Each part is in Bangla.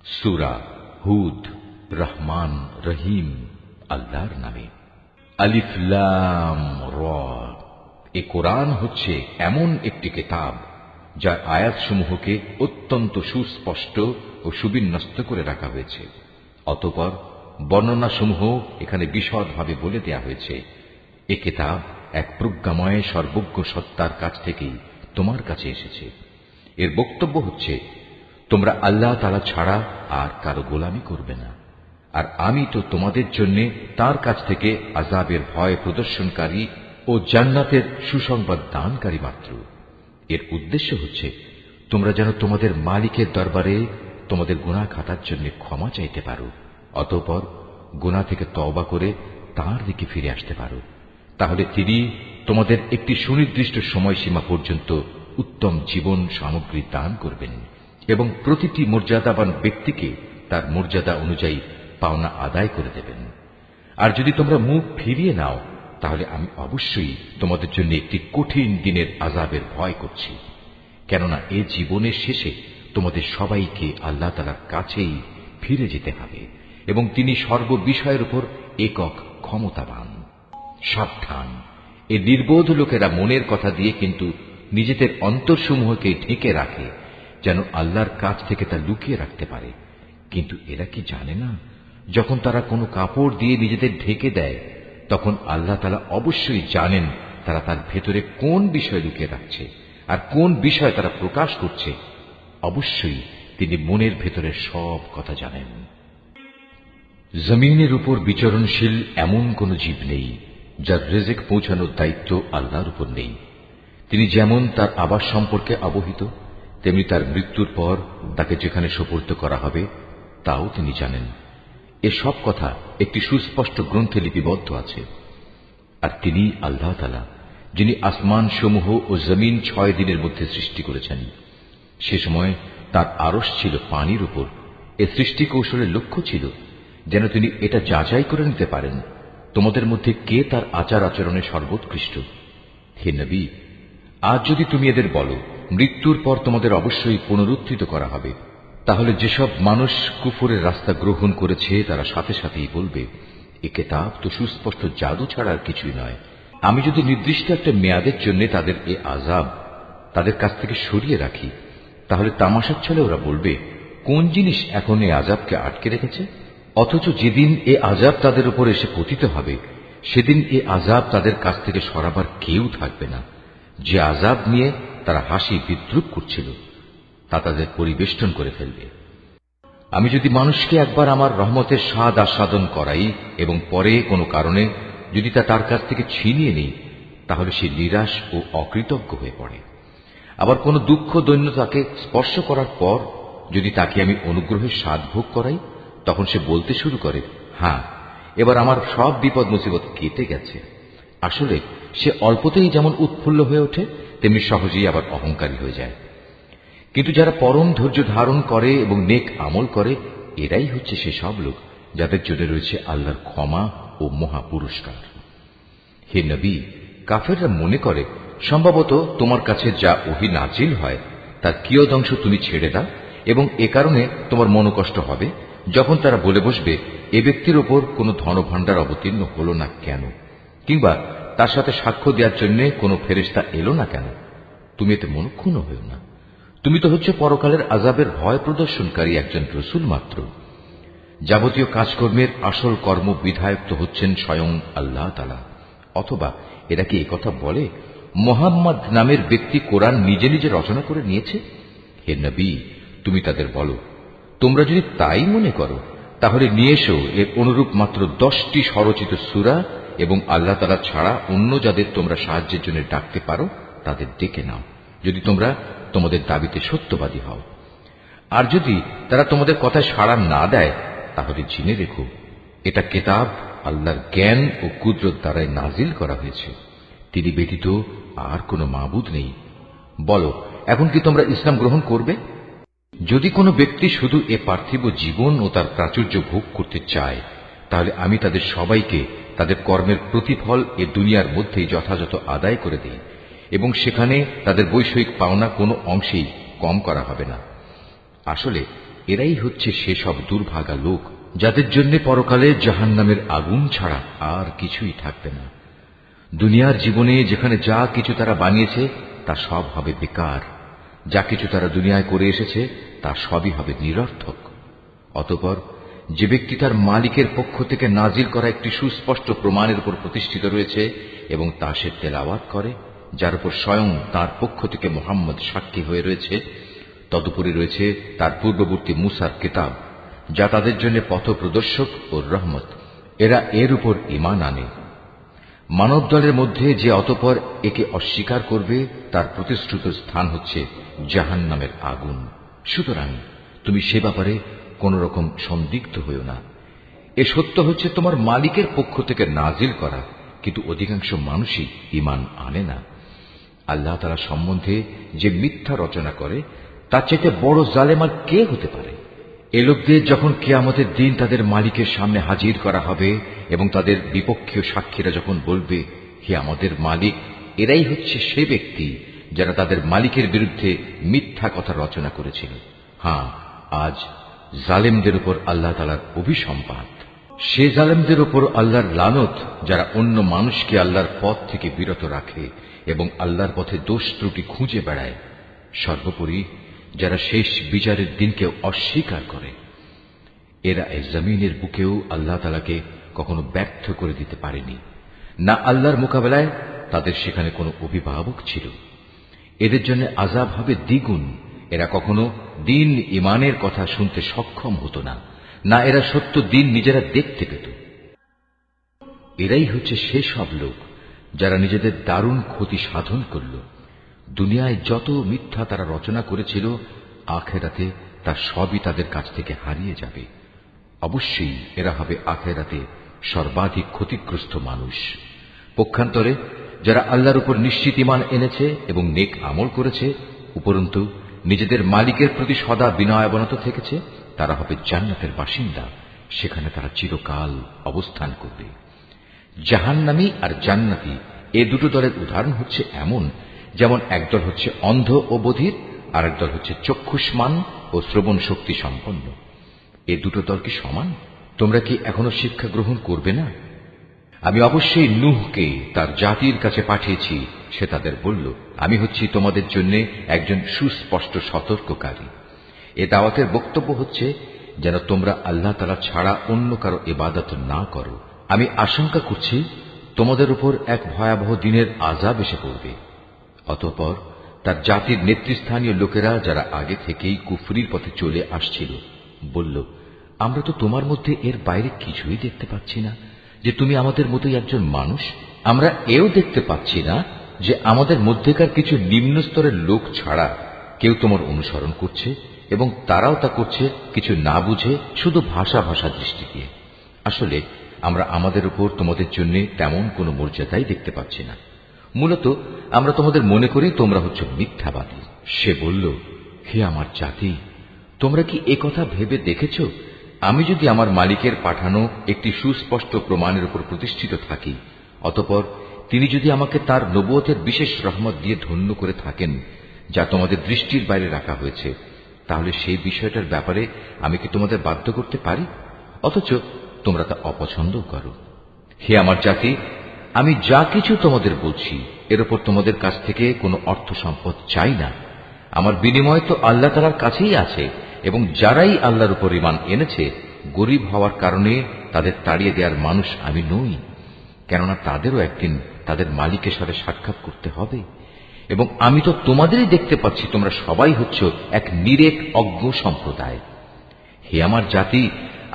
সূরা হুদ। রহমান রহিম আল্লাহর নামে। আলিফ লাম র। এ কোরআন হচ্ছে এমন একটি কিতাব যার আয়াতসমূহকে অত্যন্ত সুস্পষ্ট ও সুবিন্যস্ত করে রাখা হয়েছে। অতঃপর বর্ণনাসমূহ এখানে বিশদভাবে বলে দেয়া হয়েছে। এ কিতাব এক প্রজ্ঞাময় সর্বজ্ঞ সত্তার কাছ থেকেই তোমার কাছে এসেছে। এর বক্তব্য হচ্ছে, তোমরা আল্লাহ তাআলা ছাড়া আর কারো গোলামি করবে না, আর আমি তো তোমাদের জন্য তার কাছ থেকে আযাবের ভয় প্রদর্শনকারী ও জান্নাতের সুসংবাদ দানকারী মাত্র। এর উদ্দেশ্য হচ্ছে তোমরা যেন তোমাদের মালিকের দরবারে তোমাদের গুনাহ খাতার জন্য ক্ষমা চাইতে পারো, অতঃপর গুনাহ থেকে তওবা করে তাঁর দিকে ফিরে আসতে পারো। তাহলে তিনি তোমাদের একটি সুনির্দিষ্ট সময়সীমা পর্যন্ত উত্তম জীবন সামগ্রী দান করবেন এবং প্রতিটি মর্যাদাবান ব্যক্তিকে তার মর্যাদা অনুযায়ী পাওনা আদায় করে দেবেন। আর যদি তোমরা মুখ ফিরিয়ে নাও, তাহলে আমি অবশ্যই তোমাদের জন্য একটি কঠিন দিনের আযাবের ভয় করছি। কেননা এ জীবনের শেষে তোমাদের সবাইকে আল্লাহ তাআলার কাছেই ফিরে যেতে হবে এবং তিনি সর্ববিষয়ের উপর একক ক্ষমতাবান। সাবধান, এ নির্বোধ লোকেরা মনের কথা দিয়ে কিন্তু নিজেদের অন্তরসমূহকে ঢেকে রাখে, যেন আল্লাহর কাছ থেকে তা লুকিয়ে রাখতে পারে। কিন্তু এরা কি জানে না, যখন তারা কোনো কাপড় দিয়ে নিজেদের ঢেকে দেয়, তখন আল্লাহ তাআলা অবশ্যই জানেন তারা তার ভেতরে কোন বিষয় লুকিয়ে রাখছে আর কোন বিষয় তারা প্রকাশ করছে। অবশ্যই তিনি মনের ভেতরের সব কথা জানেন। জমিনের উপর বিচরণশীল এমন কোন জীব নেই যার রিজিক পৌঁছানোর দায়িত্ব আল্লাহর উপর নেই। তিনি যেমন তার আবাস সম্পর্কে অবহিত, তেমনি তার মৃত্যুর পর তাকে যেখানে সোপর্দ করা হবে তাও তিনি জানেন। এসব কথা একটি সুস্পষ্ট গ্রন্থে লিপিবদ্ধ আছে। আর তিনি আল্লাহ তাআলা, যিনি আসমান সমূহ ও জমিন 6 দিনের মধ্যে সৃষ্টি করেছেন। সে সময় তার আরশ ছিল পানির উপর। এ সৃষ্টি কৌশলের লক্ষ্য ছিল যেন তিনি এটা যাচাই করে নিতে পারেন তোমাদের মধ্যে কে তার আচার আচরণে সর্বোৎকৃষ্ট। হে নবী, আজ যদি তুমি এদের বলো মৃত্যুর পর তোমাদের অবশ্যই পুনরুত্থিত করা হবে, তাহলে যেসব মানুষ কুফরের রাস্তা গ্রহণ করেছে তারা সাথে সাথেই বলবে, এ কিতাব তো সুস্পষ্ট জাদু ছাড়া আর কিছুই নয়। আমি যদি নির্দিষ্ট একটা মেয়াদের জন্য তাদের এ আযাব তাদের কাছ থেকে সরিয়ে রাখি, তাহলে তামাশার ছলে ওরা বলবে, কোন জিনিস এখন এ আযাবকে আটকে রেখেছে? অথচ যেদিন এ আযাব তাদের উপর এসে পতিত হবে, সেদিন এ আযাব তাদের কাছ থেকে সরাবার কেউ থাকবে না। যে আযাব নিয়ে তারা হাসি বিদ্রুপ করছিল তা তাদের পরিবেষ্টন করে ফেলবে। আমি যদি মানুষকে একবার আমার রহমতের স্বাদ আস্বাদন করাই এবং পরে কোনো কারণে যদি তা তার কাছ থেকে ছিনিয়ে নিই, তাহলে সে নিরাশ ও অকৃতজ্ঞ হয়ে পড়ে। আবার কোনো দুঃখ দৈন্য তাকে স্পর্শ করার পর যদি তাকে আমি অনুগ্রহের স্বাদ ভোগ করাই, তখন সে বলতে শুরু করে, হ্যাঁ, এবার আমার সব বিপদ মুসিবত কেটে গেছে। আসলে সে অল্পতেই যেমন উৎফুল্ল হয়ে ওঠে, তেমনি সহজেই আবার অহংকারী হয়ে যায়। কিন্তু যারা পরম ধৈর্য ধারণ করে এবং নেক আমল করে, এরাই হচ্ছে সে সব লোক যাদের জন্য রয়েছে আল্লাহর ক্ষমা ও মহা পুরস্কার। হে নবী, কাফেররা মনে করে সম্ভবত তোমার কাছে যা ওহী নাজিল হয় তার কিয়দংশ তুমি ছেড়ে দাও এবং এ কারণে তোমার মনোকষ্ট হবে যখন তারা বলে বসবে, এ ব্যক্তির ওপর কোনো ধনভাণ্ডার অবতীর্ণ হল না কেন, কিংবা তার সাথে সাক্ষ্য দেওয়ার জন্য কোনো ফেরেশতা এলো না কেন। তুমি এতে মনক্ষুণ্ণ হও না। তুমি তো হচ্ছে পরকালের আযাবের ভয় প্রদর্শনকারী একজন রসুল মাত্র। যাবতীয় কাজকর্মের আসল কর্ম বিধায়ক তো হচ্ছেন স্বয়ং আল্লাহ তাআলা। অথবা এরা কি একথা বলে মুহাম্মদ নামের ব্যক্তি কোরআন নিজে নিজে রচনা করে নিয়েছে? হে নবী, তুমি তাদের বলো, তোমরা যদি তাই মনে করো তাহলে নিয়ে এসো এর অনুরূপ মাত্র 10টি স্বরচিত সূরা এবং আল্লাহ তাআলা ছাড়া অন্য যাদের তোমরা সাহায্যের জন্য ডাকতে পারো তাদের ডেকে নাও, যদি তোমরা তোমাদের দাবিতে সত্যবাদী হও। আর যদি তারা তোমাদের কথায় সাড়া না দেয়, তাহলে জেনে রেখো এটা কিতাব আল্লাহর জ্ঞান ও কুদরত দ্বারাই নাজিল করা হয়েছে। তিনি ব্যতীত আর কোনো মাবুদ নেই। বলো, এখন কি তোমরা ইসলাম গ্রহণ করবে? যদি কোনো ব্যক্তি শুধু এ পার্থিব জীবন ও তার প্রাচুর্য ভোগ করতে চায়, তাহলে আমি তাদের সবাইকে তাদের কর্মের প্রতিফল এ দুনিয়ার মধ্যেই যথাযথ আদায় করে দিই এবং সেখানে তাদের বৈষয়িক পাওনা কোনো অংশেই কম করা হবে না। আসলে এরাই হচ্ছে সেসব দুর্ভাগা লোক যাদের জন্য পরকালে জাহান্নামের আগুন ছাড়া আর কিছুই থাকবে না। দুনিয়ার জীবনে যেখানে যা কিছু তারা বানিয়েছে তা সব হবে বেকার, যা কিছু তারা দুনিয়ায় করে এসেছে তা সবই হবে নিরর্থক। অতঃপর যে ব্যক্তি তার মালিকের পক্ষ থেকে নাজিল করা একটি সুস্পষ্ট প্রমাণের উপর প্রতিষ্ঠিত রয়েছে এবং তা সে তেলাওয়াত করে, যার উপর স্বয়ং তার পক্ষ থেকে মুহাম্মদ সাক্ষী হয়ে রয়েছে, তদুপরি রয়েছে তার পূর্ববর্তী মুসার কিতাব, যা তাদের জন্য পথপ্রদর্শক ও রহমত, এরা এর উপর ঈমান আনে। মানব দলের মধ্যে যে অতঃপর একে অস্বীকার করবে তার প্রতিশ্রুত স্থান হচ্ছে জাহান্নামের আগুন। সুতরাং তুমি সে ব্যাপারে কোন রকম সন্দিগ্ধ হইও না। এ সত্য হচ্ছে তোমার মালিকের পক্ষ থেকে নাজিল করা, কিন্তু অধিকাংশ মানুষই ঈমান আনে না। আল্লাহ তাআলা সম্বন্ধে যে মিথ্যা রচনা করে তার চাইতে বড় জালেম আর কে হতে পারে? এ লোকদের যখন কিয়ামতের দিন তাদের মালিকের সামনে হাজির করা হবে এবং তাদের বিপক্ষীয় সাক্ষীরা যখন বলবে, হে আমাদের মালিক, এরাই হচ্ছে সে ব্যক্তি যারা তাদের মালিকের বিরুদ্ধে মিথ্যা কথা রচনা করেছিল। হ্যাঁ, আজ জালেমদের উপর আল্লাহ তাআলার অভিসম্পাত। সে জালেমদের উপর আল্লাহর লানত যারা অন্য মানুষকে আল্লাহর পথ থেকে বিরত রাখে এবং আল্লাহর পথে দোষ ত্রুটি খুঁজে বেড়ায়। সর্বোপরি যারা শেষ বিচারের দিনকে অস্বীকার করে। এরা এই জমিনের বুকেও আল্লাহ তাআলাকে কখনো ব্যর্থ করে দিতে পারেনি, না আল্লাহর মোকাবেলায় তাদের সেখানে কোনো অভিভাবক ছিল। এদের জন্য আযাব হবে দ্বিগুণ। এরা কখনো দিন ঈমানের কথা শুনতে সক্ষম হতো না, না এরা সত্য দিন নিজেরা দেখতে পেত। এরাই হচ্ছে সেসব লোক যারা নিজেদের দারুণ ক্ষতি সাধন করল। দুনিয়ায় যত মিথ্যা তারা রচনা করেছিল, আখিরাতে তা সবই তাদের কাছ থেকে হারিয়ে যাবে। অবশ্যই এরা হবে আখিরাতে সর্বাধিক ক্ষতিগ্রস্ত মানুষ। পক্ষান্তরে যারা আল্লাহর উপর নিশ্চিত ঈমান এনেছে এবং নেক আমল করেছে, উপরন্তু নিজেদের মালিকের প্রতি সদা বিনয়াবনত থেকেছে, তারা হবে জান্নাতের বাসিন্দা। সেখানে তারা চিরকাল অবস্থান করবে। জাহান্নামী আর জান্নাতি এ দুটো দলের উদাহরণ হচ্ছে এমন, যেমন একদল হচ্ছে অন্ধ ও বধির, আর একদল হচ্ছে চক্ষুষ্মান ও শ্রবণ শক্তি সম্পন্ন। এ দুটো দল কি সমান? তোমরা কি এখনো শিক্ষা গ্রহণ করবে না? আমি অবশ্যই নূহকে তার জাতির কাছে পাঠিয়েছি। সে তাদের বলল, আমি হচ্ছি তোমাদের জন্য একজন সুস্পষ্ট সতর্ককারী। এ দাওয়াতের বক্তব্য হচ্ছে যেন তোমরা আল্লাহ তাআলা ছাড়া অন্য কারো ইবাদত না করো। আমি আশঙ্কা করছি তোমাদের উপর এক ভয়াবহ দিনের আযাব এসে পড়বে। অতঃপর তার জাতির নেতৃস্থানীয় লোকেরা, যারা আগে থেকেই কুফরির পথে চলে আসছিল, বলল, আমরা তো তোমার মধ্যে এর বাইরে কিছুই দেখতে পাচ্ছি না যে তুমি আমাদের মতোই একজন মানুষ। আমরা এও দেখতে পাচ্ছি না যে আমাদের মধ্যেকার কিছু নিম্ন স্তরের লোক ছাড়া কেউ তোমার অনুসরণ করছে, এবং তারাও তা করছে কিছু না বুঝে, শুধু ভাষা দৃষ্টি দিয়ে। আসলে আমরা আমাদের উপর তোমাদের জন্য তেমন কোনো মর্যাদাই দেখতে পাচ্ছি না। মূলত আমরা তোমাদের মনে করি তোমরা হচ্ছ মিথ্যাবাদী। সে বলল, হে আমার জাতি, তোমরা কি একথা ভেবে দেখেছ, আমি যদি আমার মালিকের পাঠানো একটি সুস্পষ্ট প্রমাণের উপর প্রতিষ্ঠিত থাকি, অতঃপর তিনি যদি আমাকে তার নবুয়তের বিশেষ রহমত দিয়ে ধন্য করে থাকেন, যা তোমাদের দৃষ্টির বাইরে রাখা হয়েছে, তাহলে সেই বিষয়টার ব্যাপারে আমি কি তোমাদের বাধ্য করতে পারি? অথচ তোমরা তা অপছন্দ করো। হে আমার জাতি, আমি যা কিছু তোমাদের বলছি এর উপর তোমাদের কাছ থেকে কোনো অর্থ সম্পদ চাই না। আমার বিনিময় তো আল্লাহ তাআলার কাছেই আছে, এবং যারাই আল্লাহর উপর ঈমান এনেছে, গরীব হওয়ার কারণে তাদের তাড়িয়ে দেওয়ার মানুষ আমি নই। কেননা তাদেরও একদিন তাদের মালিকের সাথে সাক্ষাৎ করতে হবে, এবং আমি তো তোমাদেরই দেখতে পাচ্ছি তোমরা সবাই হচ্ছ এক নিরেট অজ্ঞ সম্প্রদায়। হে আমার জাতি,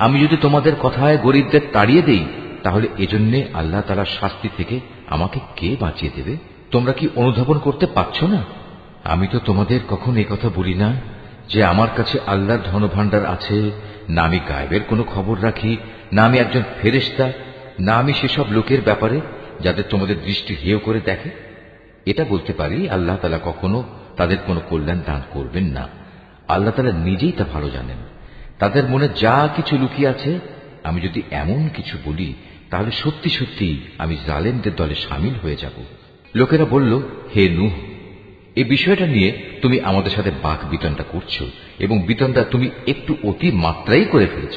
আমি যদি তোমাদের কথায় গরীবদের তাড়িয়ে দেই, তাহলে এজন্য আল্লাহ তাআলার শাস্তি থেকে আমাকে কে বাঁচিয়ে দেবে? তোমরা কি অনুধাবন করতে পারছ না? আমি তো তোমাদের কখন এই কথা বলি না যে আমার কাছে আল্লাহর ধনভাণ্ডার আছে, না আমি গায়েবের কোনো খবর রাখি, না আমি একজন ফেরেশতা, না আমি সেসব লোকের ব্যাপারে যাদের তোমাদের দৃষ্টি হেয় করে দেখে। এটা বলতে পারি, আল্লাহ তাআলা কখনো তাদের কোনো কল্যাণ দান করবেন না। আল্লাহ তাআলা নিজেই তা ভালো জানেন। তাদের মনে যা কিছু লুকিয়ে আছে, আমি যদি এমন কিছু বলি, তাহলে সত্যি সত্যি আমি জালেমদের দলে শামিল হয়ে যাব। লোকেরা বলল, হে নূহ, এই বিষয়টা নিয়ে তুমি আমাদের সাথে বাক বিতণ্ডা করছো এবং বিতণ্ডা তুমি একটু অতি মাত্রাই করে ফেলেছ।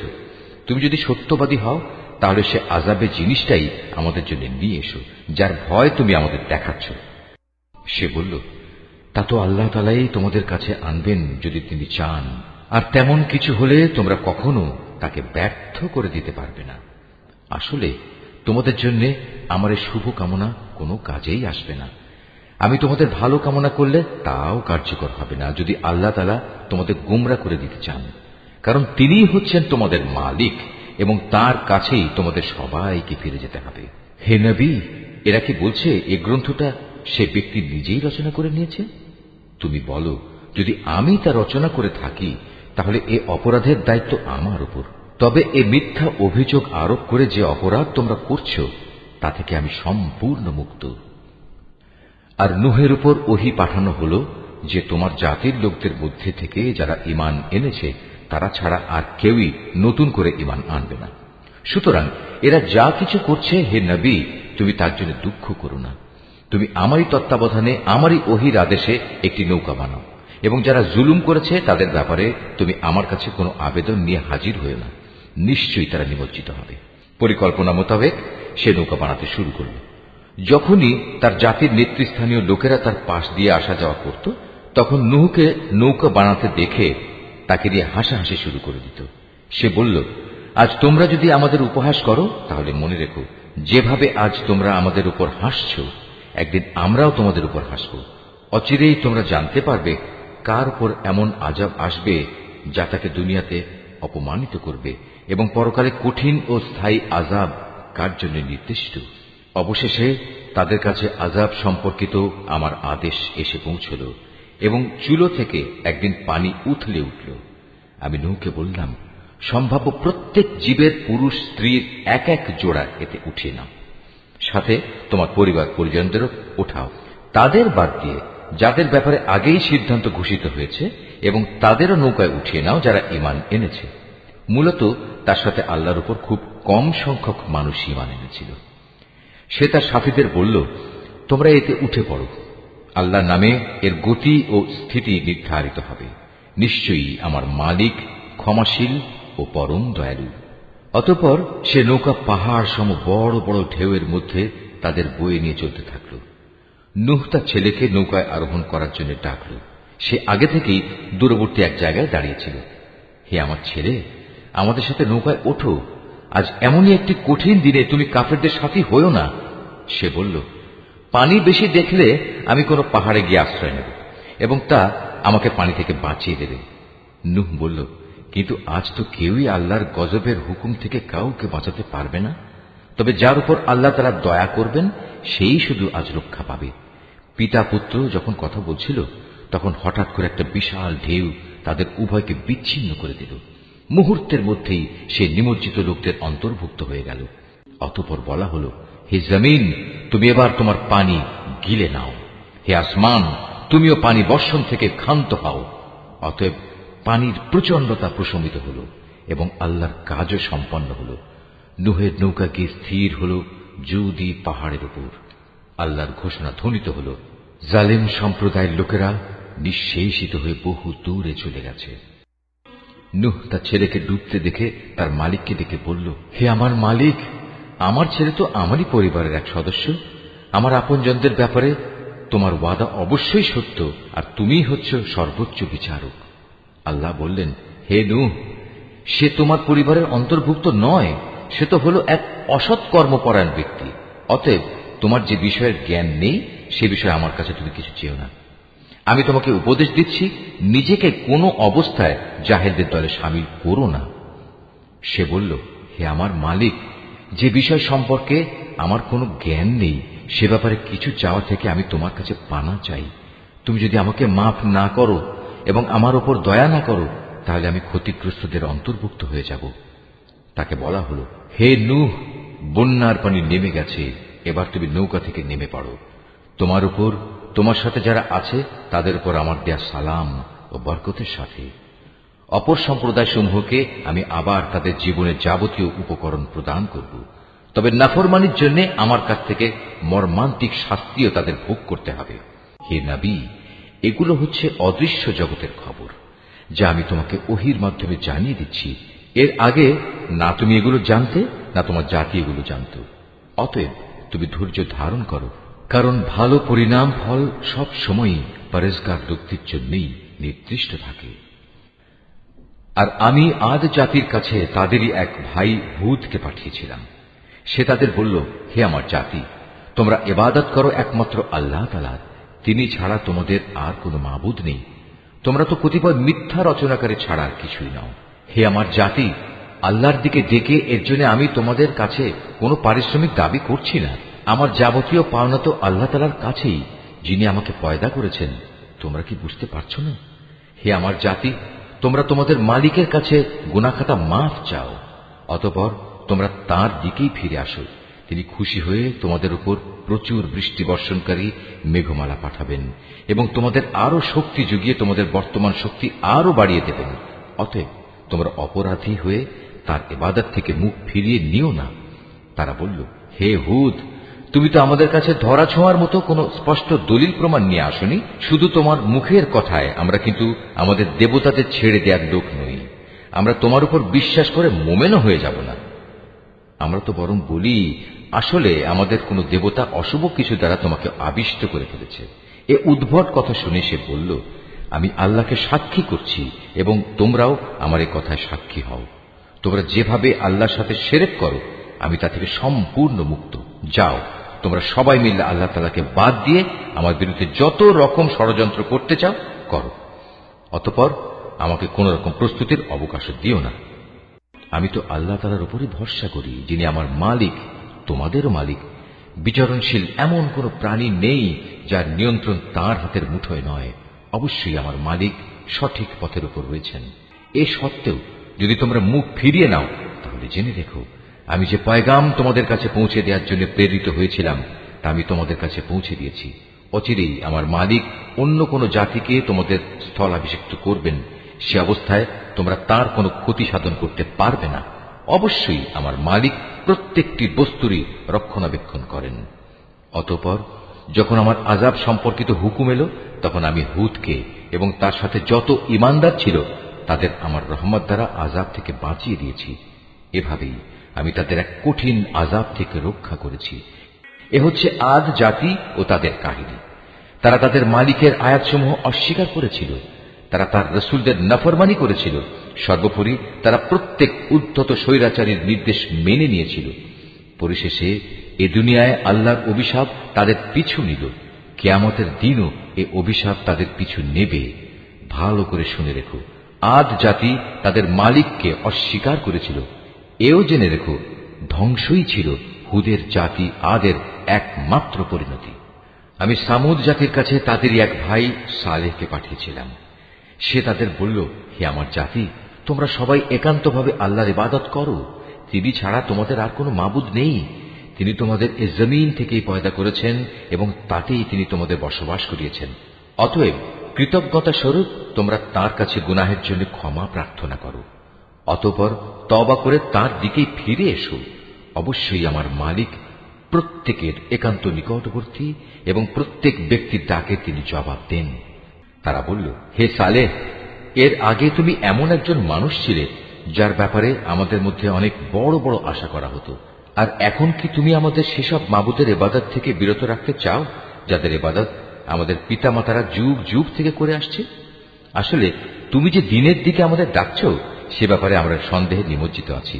তুমি যদি সত্যবাদী হও তাহলে সে আযাবের জিনিসটাই আমাদের জন্য নিয়ে এসো, যার ভয় তুমি আমাদের দেখাচ্ছ। সে বলল, তা তো আল্লাহ তাআলাই তোমাদের কাছে আনবেন যদি তিনি চান, আর তেমন কিছু হলে তোমরা কখনো তাকে ব্যর্থ করে দিতে পারবে না। আসলে তোমাদের জন্য আমার এই শুভ কামনা কোনো কাজেই আসবে না। আমি তোমাদের ভালো কামনা করলে তাও কার্যকর হবে না যদি আল্লাহ তাআলা তোমাদের গোমরা করে দিতে চান, কারণ তিনিই হচ্ছেন তোমাদের মালিক এবং তার কাছেই তোমাদের সবাইকে ফিরে যেতে হবে। হে নবী, এরা কি বলছে এ গ্রন্থটা সে ব্যক্তি নিজেই রচনা করে নিয়েছে? তুমি বলো, যদি আমি তা রচনা করে থাকি তাহলে এ অপরাধের দায়িত্ব আমার উপর। তবে এ মিথ্যা অভিযোগ আরোপ করে যে অপরাধ তোমরা করছো তা থেকে আমি সম্পূর্ণ মুক্ত। আর নূহের উপর ওহী পাঠানো হলো যে তোমার জাতির লোকদের মধ্যে থেকে যারা ঈমান এনেছে তারা ছাড়া আর কেউই নতুন করে ঈমান আনবে না। সুতরাং এরা যা কিছু করছে, হে নবী, তুমি তার জন্য দুঃখ করো না। তুমি আমারই তত্ত্বাবধানে আমারই ওহীর আদেশে একটি নৌকা বানাও এবং যারা জুলুম করেছে তাদের ব্যাপারে তুমি আমার কাছে কোনো আবেদন নিয়ে হাজির হয়েও না। নিশ্চয়ই তারা নিমজ্জিত হবে। পরিকল্পনা মোতাবেক সে নৌকা বানাতে শুরু করল। যখনই তার জাতির নেতৃস্থানীয় লোকেরা তার পাশ দিয়ে আসা যাওয়া করত, তখন নূহকে নৌকা বানাতে দেখে তাকে দিয়ে হাসাহাসি শুরু করে দিত। সে বলল, আজ তোমরা যদি আমাদের উপহাস করো তাহলে মনে রেখো, যেভাবে আজ তোমরা আমাদের উপর হাসছ একদিন আমরাও তোমাদের উপর হাসব। অচিরেই তোমরা জানতে পারবে কার উপর এমন আযাব আসবে যা তাকে দুনিয়াতে অপমানিত করবে এবং পরকালে কঠিন ও স্থায়ী আযাব কার জন্য নির্দিষ্ট। অবশেষে তাদের কাছে আযাব সম্পর্কিত আমার আদেশ এসে পৌঁছল এবং চুলো থেকে একদিন পানি উথলে উঠল। আমি নূহকে বললাম, সম্ভাব্য প্রত্যেক জীবের পুরুষ স্ত্রীর এক এক জোড়া এতে উঠিয়ে নাও, সাথে তোমার পরিবার পরিজনদেরও ওঠাও, তাদের বাদ দিয়ে যাদের ব্যাপারে আগেই সিদ্ধান্ত ঘোষিত হয়েছে, এবং তাদেরও নৌকায় উঠিয়ে নাও যারা ঈমান এনেছে। মূলত তার সাথে আল্লাহর উপর খুব কম সংখ্যক মানুষ ঈমান এনেছিল। সে তার সাথীদের বলল, তোমরা এতে উঠে পড়ো, আল্লাহর নামে এর গতি ও স্থিতি নির্ধারিত হবে। নিশ্চয়ই আমার মালিক ক্ষমাশীল ও পরম দয়ালু। অতঃপর সে নৌকা পাহাড় সম বড় বড় ঢেউয়ের মধ্যে তাদের বয়ে নিয়ে চলতে থাকল। নূহ তার ছেলেকে নৌকায় আরোহণ করার জন্য ডাকল। সে আগে থেকেই দূরবর্তী এক জায়গায় দাঁড়িয়েছিল। হে আমার ছেলে, আমাদের সাথে নৌকায় ওঠো, আজ এমনই একটি কঠিন দিনে তুমি কাফেরদের সাথী হইও না। সে বলল, পানি বেশি দেখলে আমি কোনো পাহাড়ে গিয়ে আশ্রয় নেব এবং তা আমাকে পানি থেকে বাঁচিয়ে দেবে। নূহ বলল, কিন্তু আজ তো কেউই আল্লাহর গজবের হুকুম থেকে কাউকে বাঁচাতে পারবে না, তবে যার উপর আল্লাহ তাআলা দয়া করবেন সেই শুধু আজ রক্ষা পাবে। পিতা পুত্র যখন কথা বলছিল তখন হঠাৎ করে একটা বিশাল ঢেউ তাদের উভয়কে বিচ্ছিন্ন করে দিল। মুহূর্তের মধ্যেই সে নিমজ্জিত লোকদের অন্তর্ভুক্ত হয়ে গেল। অতঃপর বলা হল, হে জমিন, তুমি এবার তোমার পানি গিলে নাও। হে আসমান, তুমিও পানি বর্ষণ থেকে ক্ষান্ত হও। অতএব পানির প্রচণ্ডতা প্রশমিত হল এবং আল্লাহর কাজও সম্পন্ন হল। নূহের নৌকা গিয়ে স্থির হল জুদি পাহাড়ের উপর। আল্লাহর ঘোষণা ধ্বনিত হল, জালেম সম্প্রদায়ের লোকেরা নিঃশেষিত হয়ে বহু দূরে চলে গেছে। নূহ তার ছেলেকে ডুবতে দেখে তার মালিককে ডেকে বলল, হে আমার মালিক, আমার ছেলে তো আমারই পরিবারের এক সদস্য। আমার আপনজনদের ব্যাপারে তোমার ওয়াদা অবশ্যই সত্য, আর তুমিই হচ্ছ সর্বোচ্চ বিচারক। আল্লাহ বললেন, হে নূহ, সে তোমার পরিবারের অন্তর্ভুক্ত নয়, সে তো হল এক অসৎ কর্মপরায়ণ ব্যক্তি। অতএব তোমার যে বিষয়ের জ্ঞান নেই সে বিষয়ে আমার কাছে তুমি কিছু চেও না। আমি তোমাকে উপদেশ দিচ্ছি, নিজেকে কোনো অবস্থায় জাহেলদের দলে সামিল করো না। সে বলল, হে আমার মালিক, যে বিষয় সম্পর্কে আমার কোনো জ্ঞান নেই সে ব্যাপারে কিছু চাওয়া থেকে আমি তোমার কাছে পানা চাই। তুমি যদি আমাকে মাফ না করো এবং আমার ওপর দয়া না করো তাহলে আমি ক্ষতিগ্রস্তদের অন্তর্ভুক্ত হয়ে যাব। তাকে বলা হলো, হে নূহ, বন্যার পানি নেমে গেছে, এবার তুমি নৌকা থেকে নেমে পড়ো। তোমার উপর, তোমার সাথে যারা আছে তাদের উপর আমার দেয়া সালাম ও বরকতের সাথে। অপর সম্প্রদায় সমূহকে আমি আবার তাদের জীবনের যাবতীয় উপকরণ প্রদান করব, তবে নাফরমানির জন্য আমার কাছ থেকে মর্মান্তিক শাস্তিও তাদের ভোগ করতে হবে। হে নবী, এগুলো হচ্ছে অদৃশ্য জগতের খবর, যা আমি তোমাকে ওহীর মাধ্যমে জানিয়ে দিচ্ছি। এর আগে না তুমি এগুলো জানতে, না তোমার জাতি এগুলো জানত। অতএব তুমি ধৈর্য ধারণ করো, কারণ ভালো পরিণাম ফল সব সময়ই পরেজগার ব্যক্তির জন্যই নির্দিষ্ট থাকে। আর আমি আদ জাতির কাছে তাদেরই এক ভাই হুদকে পাঠিয়েছিলাম। সে তাদের বলল, হে আমার জাতি, তোমরা ইবাদত করো একমাত্র আল্লাহ তাআলার, তিনি ছাড়া তোমাদের আর কোনো মাবুদ নেই। তোমরা তো কতিপয় মিথ্যা রচনাকারী ছাড়া আর কিছুই নাও। হে আমার জাতি, আল্লাহর দিকে ডেকে এর জন্য আমি তোমাদের কাছে কোনো পারিশ্রমিক দাবি করছি না। আমার যাবতীয় পাওনা তো আল্লাহ তাআলার কাছেই, যিনি আমাকে পয়দা করেছেন। তোমরা কি বুঝতে পারছো না? হে আমার জাতি, তোমরা তোমাদের মালিকের কাছে গুনাহ খাতা মাফ চাও, অতঃপর তোমরা তাঁর দিকেই ফিরে আসো। তিনি খুশি হয়ে তোমাদের উপর প্রচুর বৃষ্টি বর্ষণকারী মেঘমালা পাঠাবেন এবং তোমাদের আরো শক্তি যুগিয়ে তোমাদের বর্তমান শক্তি আরো বাড়িয়ে দেবেন। অতএব তোমরা অপরাধী হয়ে তার ইবাদত থেকে মুখ ফিরিয়ে নিও না। তারা বলল, হে হুদ, তুমি তো আমাদের কাছে ধরা ছোঁয়ার মতো কোনো স্পষ্ট দলিল প্রমাণ নিয়ে আসনি। শুধু তোমার মুখের কথায় আমরা কিন্তু আমাদের দেবতাদের ছেড়ে দেওয়ার লোক নই। আমরা তোমার উপর বিশ্বাস করে মোমেনও হয়ে যাব না। আমরা তো বরং বলি, আসলে আমাদের কোনো দেবতা অশুভ কিছু দ্বারা তোমাকে আবিষ্ট করে ফেলেছে। এ উদ্ভট কথা শুনে সে বলল, আমি আল্লাহকে সাক্ষী করছি এবং তোমরাও আমার এই কথায় সাক্ষী হও। তোমরা যেভাবে আল্লাহর সাথে শিরক করো, আমি তা থেকে সম্পূর্ণ মুক্ত। যাও, তোমরা সবাই মিলে আল্লাহ তাআলাকে বাদ দিয়ে আমার বিরুদ্ধে যত রকম ষড়যন্ত্র করতে চাও করো, অতঃপর আমাকে কোন রকম প্রস্তুতির অবকাশ দিও না। আমি তো আল্লাহ তাআলার উপরই ভরসা করি, যিনি আমার মালিক, তোমাদেরও মালিক। বিচরণশীল এমন কোন প্রাণী নেই যার নিয়ন্ত্রণ তাঁর হাতের মুঠোয় নয়। অবশ্যই আমার মালিক সঠিক পথের উপর রয়েছেন। এ সত্ত্বেও যদি তোমরা মুখ ফিরিয়ে নাও, তাহলে জেনে রেখো, আমি যে পয়গাম তোমাদের কাছে পৌঁছে দেওয়ার জন্য প্রেরিত হয়েছিলাম তা আমি তোমাদের কাছে পৌঁছে দিয়েছি। অচিরেই আমার মালিক অন্য কোন জাতিকে তোমাদের স্থলাভিষিক্ত করবেন। সে অবস্থায় তোমরা তার কোনো ক্ষতি সাধন করতে পারবে না। অবশ্যই আমার মালিক প্রত্যেকটি বস্তুরই রক্ষণাবেক্ষণ করেন। অতঃপর যখন আমার আযাব সম্পর্কিত হুকুম এলো, তখন আমি হুদকে এবং তার সাথে যত ঈমানদার ছিল তাদের আমার রহমত দ্বারা আযাব থেকে বাঁচিয়ে দিয়েছি। এভাবেই আমি তাদের এক কঠিন আযাব থেকে রক্ষা করেছি। এ হচ্ছে আদ জাতি ও তাদের কাহিনী। তারা তাদের মালিকের আয়াতসমূহ অস্বীকার করেছিল, তারা তার রাসূলদের নাফরমানি করেছিল। সর্বোপরি তারা প্রত্যেক উদ্ধত স্বৈরাচারীর নির্দেশ মেনে নিয়েছিল। পরিশেষে এ দুনিয়ায় আল্লাহর অভিশাপ তাদের পিছু নিল, কিয়ামতের দিনও এ অভিশাপ তাদের পিছু নেবে। ভালো করে শুনে রেখো, আদ জাতি তাদের মালিককে অস্বীকার করেছিল। এও জেনে রেখো, ধ্বংসই ছিল হুদের জাতি আদের একমাত্র পরিণতি। আমি সামুদ জাতির কাছে তাদেরই এক ভাই সালেহকে পাঠিয়েছিলাম। সে তাদের বলল, হে আমার জাতি, তোমরা সবাই একান্তভাবে আল্লাহর ইবাদত করো। তিনি ছাড়া তোমাদের আর কোনো মাবুদ নেই। তিনি তোমাদের এ জমিন থেকেই পয়দা করেছেন এবং তাতেই তিনি তোমাদের বসবাস করিয়েছেন। অতএব কৃতজ্ঞতা স্বরূপ তোমরা তার কাছে গুনাহের জন্য ক্ষমা প্রার্থনা করো, অতঃপর তওবা করে তার দিকেই ফিরে এসো। অবশ্যই আমার মালিক প্রত্যেকের একান্ত নিকটবর্তী এবং প্রত্যেক ব্যক্তির ডাকে তিনি জবাব দেন। তারা বলল, হে সালেহ, এর আগে তুমি এমন একজন মানুষ ছিলে যার ব্যাপারে আমাদের মধ্যে অনেক বড় বড় আশা করা হতো। আর এখন কি তুমি আমাদের সেসব মাবুদের ইবাদত থেকে বিরত রাখতে চাও যাদের ইবাদত আমাদের পিতামাতারা যুগ যুগ থেকে করে আসছে? আসলে তুমি যে দিনের দিকে আমাদের ডাকছো, সে ব্যাপারে আমরা সন্দেহে নিমজ্জিত আছি।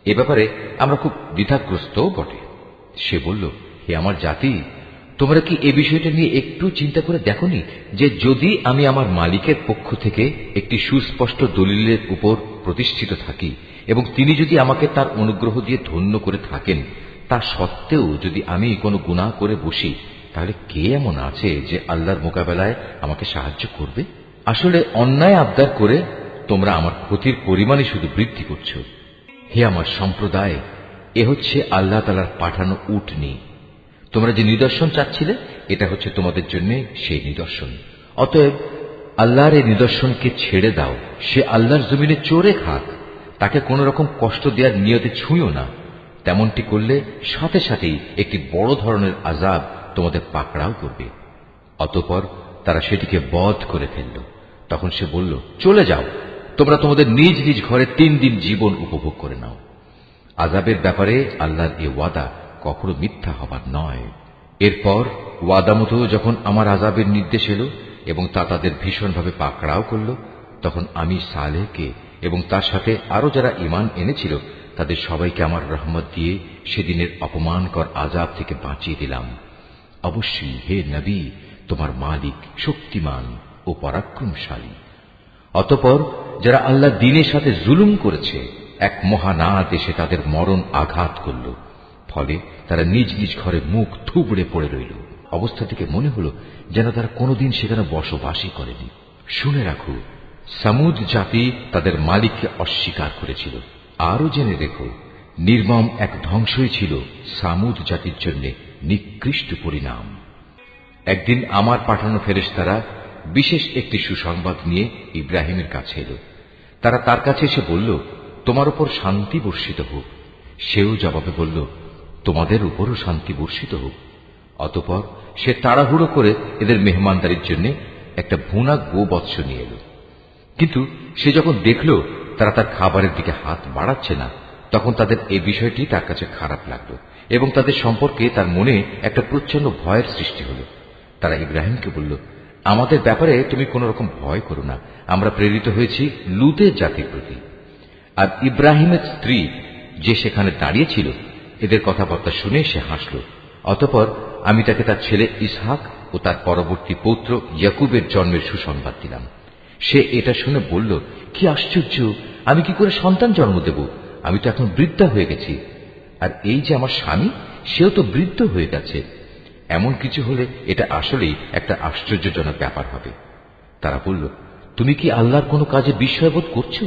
এ ব্যাপারে আমরা খুব দ্বিধাগ্রস্তও বটে। সে বলল, হে আমার জাতি, তোমরা কি এ বিষয়টা নিয়ে একটু চিন্তা করে দেখোনি যে যদি আমি আমার মালিকের পক্ষ থেকে একটি সুস্পষ্ট দলিলের উপর প্রতিষ্ঠিত থাকি এবং তিনি যদি আমাকে তার অনুগ্রহ দিয়ে ধন্য করে থাকেন, তা সত্ত্বেও যদি আমি কোনো গুনাহ করে বসি, তাহলে কে এমন আছে যে আল্লাহর মোকাবেলায় আমাকে সাহায্য করবে? আসলে অন্যায় আবদার করে তোমরা আমার ক্ষতির পরিমাণই শুধু বৃদ্ধি করছো। হে আমার সম্প্রদায়, এ হচ্ছে আল্লাহ তাআলার পাঠানো উটনী। তোমরা যে নিদর্শন চাচ্ছিলে, এটা হচ্ছে তোমাদের জন্য সেই নিদর্শন। অতএব আল্লাহর এই নিদর্শনকে ছেড়ে দাও। সে আল্লাহর জমিনে চড়ে খাক, তাকে কোন রকম কষ্ট দেওয়ার নিয়তে ছুঁয়ো না। তেমনটি করলে সাথে সাথেই একটি বড় ধরনের আযাব তোমাদের পাকড়াও করবে। অতঃপর তারা সেটিকে বধ করে ফেলল। তখন সে বলল, চলে যাও, তোমরা তোমাদের নিজ নিজ ঘরে 3 দিন জীবন উপভোগ করে নাও। আযাবের ব্যাপারে আল্লাহর এ ওয়াদা কখনো মিথ্যা হবার নয়। এরপর ওয়াদা মতো যখন আমার আযাবের নির্দেশ এলো এবং তা তাদের ভীষণভাবে পাকড়াও করল, তখন আমি সালেহকে এবং তার সাথে আরো যারা ঈমান এনেছিল তাদের সবাইকে আমার রহমত দিয়ে সেদিনের অপমানকর আযাব থেকে বাঁচিয়ে দিলাম। অবশ্যই হে নবী, তোমার মালিক শক্তিমান ও পরাক্রমশালী। অতঃপর যারা আল্লাহ দ্বীনের সাথে জুলুম করেছে, এক মহানাদ এসে তাদের মরণ আঘাত করল। ফলে তারা নিজ নিজ ঘরে মুখ থুবড়ে পড়ে রইল। অবস্থা থেকে মনে হল যেন তারা কোনোদিন সেখানে বসবাসই করেনি। শুনে রাখো, সামুদ জাতি তাদের মালিককে অস্বীকার করেছিল। আরো জেনে রেখো, নির্মম এক ধ্বংসই ছিল সামুদ জাতির জন্য নিকৃষ্ট পরিণাম। একদিন আমার পাঠানো ফেরেশতারা বিশেষ একটি সুসংবাদ নিয়ে ইব্রাহিমের কাছে এলো। তারা তার কাছে এসে বলল, তোমার উপর শান্তি বর্ষিত হোক। সেও জবাবে বলল, তোমাদের উপরও শান্তি বর্ষিত হোক। অতঃপর সে তাড়াহুড়ো করে এদের মেহমানদারির জন্য একটা ভুনা গোবৎস নিয়ে এলো। কিন্তু সে যখন দেখল তারা তার খাবারের দিকে হাত বাড়াচ্ছে না, তখন তাদের এই বিষয়টি তার কাছে খারাপ লাগলো এবং তাদের সম্পর্কে তার মনে একটা প্রচন্ড ভয়ের সৃষ্টি হল। তারা ইব্রাহিমকে বলল, আমাদের ব্যাপারে তুমি কোন রকম ভয় করো না, আমরা প্রেরিত হয়েছি লূতের জাতির প্রতি। আর ইব্রাহিমের স্ত্রী যে সেখানে দাঁড়িয়েছিল, এদের কথাবার্তা শুনে সে হাসল। অতঃপর আমি তাকে তার ছেলে ইসহাক ও তার পরবর্তী পৌত্র ইয়াকুবের জন্মের সুসংবাদ দিলাম। সে এটা শুনে বলল, কি আশ্চর্য, আমি কি করে সন্তান জন্ম দেব? আমি তো এখন বৃদ্ধা হয়ে গেছি, আর এই যে আমার স্বামী, সেও তো বৃদ্ধ হয়ে গেছে। এমন কিছু হলে এটা আসলেই একটা আশ্চর্যজনক ব্যাপার হবে। তারা বলল, তুমি কি আল্লাহর কোনো কাজে বিস্ময়বোধ করছো?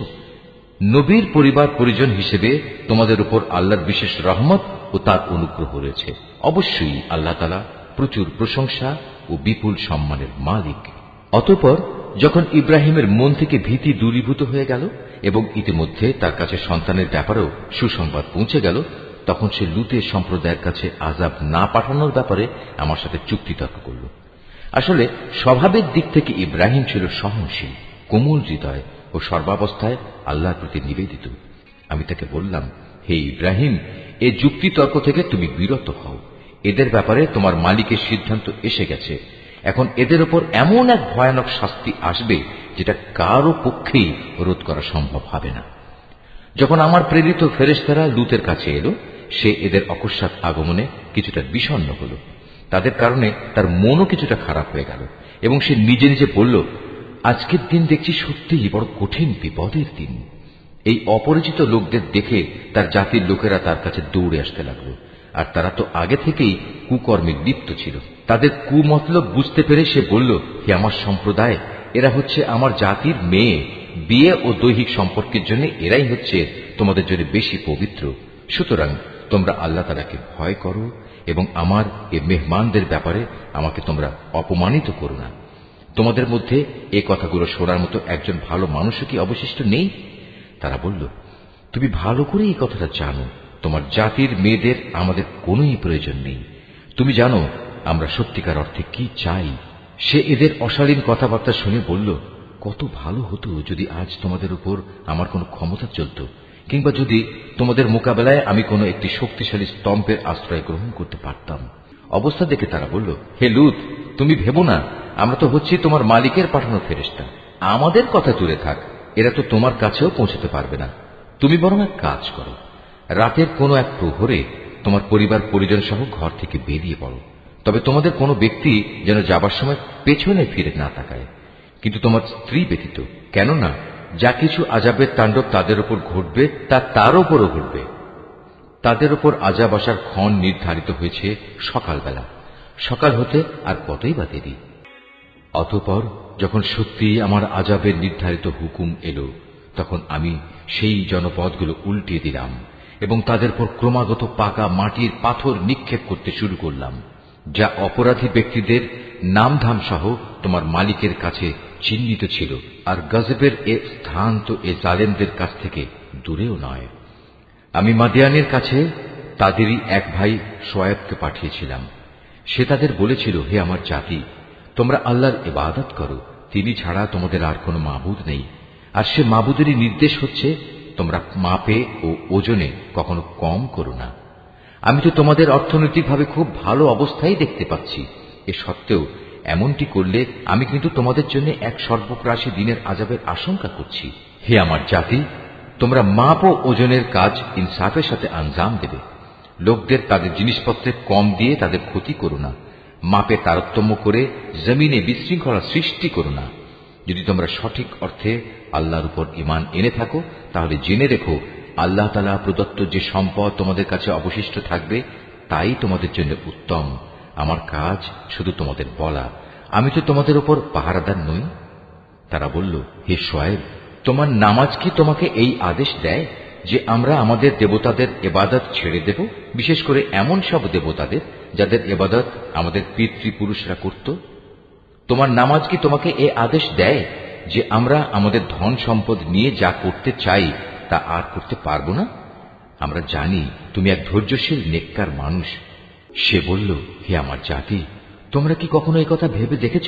নবীর পরিবার পরিজন হিসেবে তোমাদের উপর আল্লাহর বিশেষ রহমত ও তার অনুগ্রহ রয়েছে। অবশ্যই আল্লাহ তাআলা প্রচুর প্রশংসা ও বিপুল সম্মানের মালিক। অতঃপর যখন ইব্রাহিমের মন থেকে ভীতি দূরীভূত হয়ে গেল এবং ইতিমধ্যে তার কাছে সন্তানের ব্যাপারেও সুসংবাদ পৌঁছে গেল, তখন সে লূতের সম্প্রদায়ের কাছে আযাব না পাঠানোর ব্যাপারে আমার সাথে চুক্তিতর্ক করল। আসলে স্বভাবের দিক থেকে ইব্রাহিম ছিল সহনশীল, কোমল হৃদয় ও সর্বাবস্থায় আল্লাহর প্রতি নিবেদিত। আমি তাকে বললাম, হে ইব্রাহিম, এ যুক্তিতর্ক থেকে তুমি বিরত হও। এদের ব্যাপারে তোমার মালিকের সিদ্ধান্ত এসে গেছে। এখন এদের ওপর এমন এক ভয়ানক শাস্তি আসবে যেটা কারো পক্ষেই রোধ করা সম্ভব হবে না। যখন আমার প্রেরিত ফেরেশতারা লূতের কাছে এলো, সে এদের অকস্মাৎ আগমনে কিছুটা বিষণ্ণ হল। তাদের কারণে তার মনও কিছুটা খারাপ হয়ে গেল এবং সে নিজে নিজে বলল, আজকের দিন দেখছি সত্যিই বড় কঠিন বিপদের দিন। এই অপরিচিত লোকদের দেখে তার জাতির লোকেরা তার কাছে দৌড়ে আসতে লাগলো, আর তারা তো আগে থেকেই কুকর্মে লিপ্ত ছিল। তাদের কুমতলব বুঝতে পেরে সে বলল, হে আমার সম্প্রদায়, এরা হচ্ছে আমার জাতির মেয়ে। বিয়ে ও দৈহিক সম্পর্কের জন্য এরাই হচ্ছে তোমাদের জন্য বেশি পবিত্র। সুতরাং তোমরা আল্লাহ তাআলাকে ভয় করো এবং আমার এ মেহমানদের ব্যাপারে আমাকে তোমরা অপমানিত করো না। তোমাদের মধ্যে এ কথাগুলো শোনার মতো একজন ভালো মানুষও কি অবশিষ্ট নেই? তারা বলল, তুমি ভালো করে এই কথাটা জানো, তোমার জাতির মেয়েদের আমাদের কোনোই প্রয়োজন নেই। তুমি জানো আমরা সত্যিকার অর্থে কি চাই। সে এদের অশালীন কথাবার্তা শুনে বলল, কত ভালো হতো যদি আজ তোমাদের উপর আমার কোনো ক্ষমতা চলত, কিংবা যদি তোমাদের মোকাবেলায় আমি কোনো একটি শক্তিশালী স্তম্ভের আশ্রয় গ্রহণ করতে পারতাম। অবস্থা দেখে তারা বলল, হে লূত, তুমি ভেবো না, আমরা তো হচ্ছি তোমার মালিকের পাঠানো ফেরেশতা। আমাদের কথা দূরে থাক, এরা তো তোমার কাছেও পৌঁছতে পারবে না। তুমি বরং এক কাজ করো, রাতের কোনো এক প্রহরে তোমার পরিবার পরিজন সহ ঘর থেকে বেরিয়ে পড়ো। তবে তোমাদের কোনো ব্যক্তি যেন যাবার সময় পেছনে ফিরে না তাকায়, কিন্তু তোমার স্ত্রী ব্যতীত। কেননা যা কিছু আযাবের তাণ্ডব তাদের উপর ঘটবে তা তার উপরও ঘটবে। তাদের উপর আযাব আসার ক্ষণ নির্ধারিত হয়েছে সকালবেলা। সকাল হতে আর কতই বা দেরি। অতঃপর যখন সত্যি আমার আযাবের নির্ধারিত হুকুম এলো, তখন আমি সেই জনপদগুলো উল্টিয়ে দিলাম এবং তাদের উপর ক্রমাগত পাকা মাটির পাথর নিক্ষেপ করতে শুরু করলাম, যা অপরাধী ব্যক্তিদের নামধাম সহ তোমার মালিকের কাছে চিহ্নিত ছিল। আর গজবের এ স্থান তো এ জালেমদের কাছ থেকে দূরেও নয়। আমি মাদিয়ানের কাছে তাদেরই এক ভাই শোয়েবকে পাঠিয়েছিলাম। সে তাদের বলেছিল, হে আমার জাতি, তোমরা আল্লাহর ইবাদত করো, তিনি ছাড়া তোমাদের আর কোনো মাবুদ নেই। আর সে মাবুদেরই নির্দেশ হচ্ছে তোমরা মাপে ও ওজনে কখনো কম করো না। আমি তো তোমাদের অর্থনৈতিকভাবে খুব ভালো অবস্থায় দেখতে পাচ্ছি। এ সত্ত্বেও এমনটি করলে আমি কিন্তু তোমাদের জন্য এক সর্বগ্রাসী দিনের আযাবের আশঙ্কা করছি। হে আমার জাতি, তোমরা মাপ ও ওজনের কাজ ইনসাফের সাথে আঞ্জাম দেবে। লোকদের তাদের জিনিসপত্রে কম দিয়ে তাদের ক্ষতি করো না। মাপে তারতম্য করে জমিনে বিশৃঙ্খলা সৃষ্টি করো না। যদি তোমরা সঠিক অর্থে আল্লাহর উপর ঈমান এনে থাকো, তাহলে জেনে রেখো আল্লাহ তাআলা প্রদত্ত যে সম্পদ তোমাদের কাছে অবশিষ্ট থাকবে তাই তোমাদের জন্য উত্তম। আমার কাজ শুধু তোমাদের বলা, আমি তো তোমাদের উপর পাহারাদার নই। তারা বলল, হে শুআয়ব, তোমার নামাজ কি তোমাকে এই আদেশ দেয় যে আমরা আমাদের দেবতাদের ইবাদত ছেড়ে দেব, বিশেষ করে এমন সব দেবতাদের যাদের ইবাদত আমাদের পিতৃপুরুষরা করত? তোমার নামাজ কি তোমাকে এই আদেশ দেয় যে আমরা আমাদের ধন সম্পদ নিয়ে যা করতে চাই তা আর করতে পারবো না? আমরা জানি তুমি এক ধৈর্যশীল নেককার মানুষ। সে বলল, হে আমার জাতি, তোমরা কি কখনো এই কথা ভেবে দেখেছ,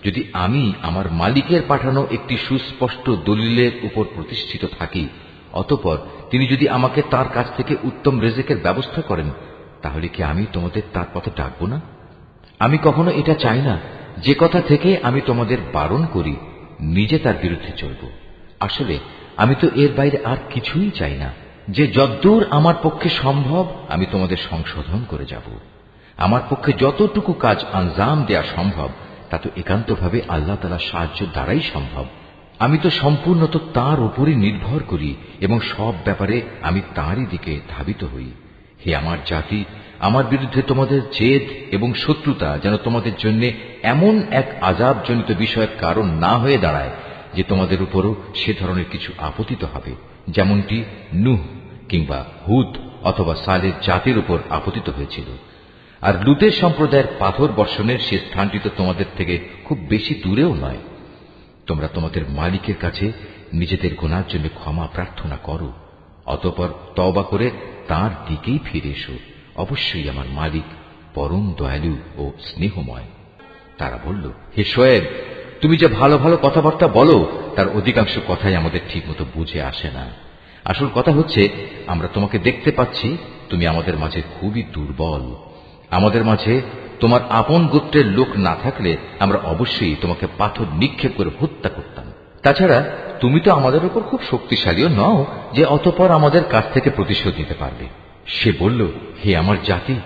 যদি আমি আমার মালিকের পাঠানো একটি সুস্পষ্ট দলিলের উপর প্রতিষ্ঠিত থাকি, অতঃপর তিনি যদি আমাকে তার কাছ থেকে উত্তম রিজিকের ব্যবস্থা করেন, তাহলে কি আমি তোমাদের তার পথে ডাকব না? আমি কখনো এটা চাই না যে কথা থেকে আমি তোমাদের বারণ করি নিজে তার বিরুদ্ধে চলব। আসলে আমি তো এর বাইরে আর কিছুই চাই না, যে যদ্দূর আমার পক্ষে সম্ভব আমি তোমাদের সংশোধন করে যাব। আমার পক্ষে যতটুকু কাজ আঞ্জাম দেয়া সম্ভব তা তো একান্তভাবে আল্লাহ তাআলার সাহায্য দ্বারাই সম্ভব। আমি তো সম্পূর্ণত তার উপরই নির্ভর করি এবং সব ব্যাপারে আমি তাঁরই দিকে ধাবিত হই। হে আমার জাতি, আমার বিরুদ্ধে তোমাদের জেদ এবং শত্রুতা যেন তোমাদের জন্য এমন এক আযাবজনিত বিষয়ের কারণ না হয়ে দাঁড়ায় যে তোমাদের উপরও সে ধরনের কিছু আপতিত হবে, যেমনটি নূহ কিংবা হুদ অথবা সালেহ জাতির উপর আপতিত হয়েছিল। আর লুতের সম্প্রদায়ের পাথর বর্ষণের সে স্থানটি তো তোমাদের থেকে খুব বেশি দূরেও নয়। তোমরা তোমাদের মালিকের কাছে নিজেদের গুনার জন্য ক্ষমা প্রার্থনা করো, অতঃপর তওবা করে তাঁর দিকেই ফিরে এসো। অবশ্যই আমার মালিক পরম দয়ালু ও স্নেহময়। তারা বলল, হে শুআয়ব, তুমি যে ভালো ভালো কথাবার্তা বলো তার অধিকাংশ কথাই আমাদের ঠিকমতো বুঝে আসে না। আসল কথা হচ্ছে, আমরা তোমাকে দেখতে পাচ্ছি তুমি আমাদের মাঝে খুবই দুর্বল। আমাদের মাঝে তোমার আপন গোত্রের লোক না থাকলে আমরা অবশ্যই তোমাকে পাথর নিক্ষেপ করে হত্যা করতাম। তাছাড়া তুমি তো আমাদের উপর খুব শক্তিশালীও নও যে অতঃপর আমাদের কাছ থেকে প্রতিশোধ নিতে পারবে। সে বলল, হে আমার জাতি,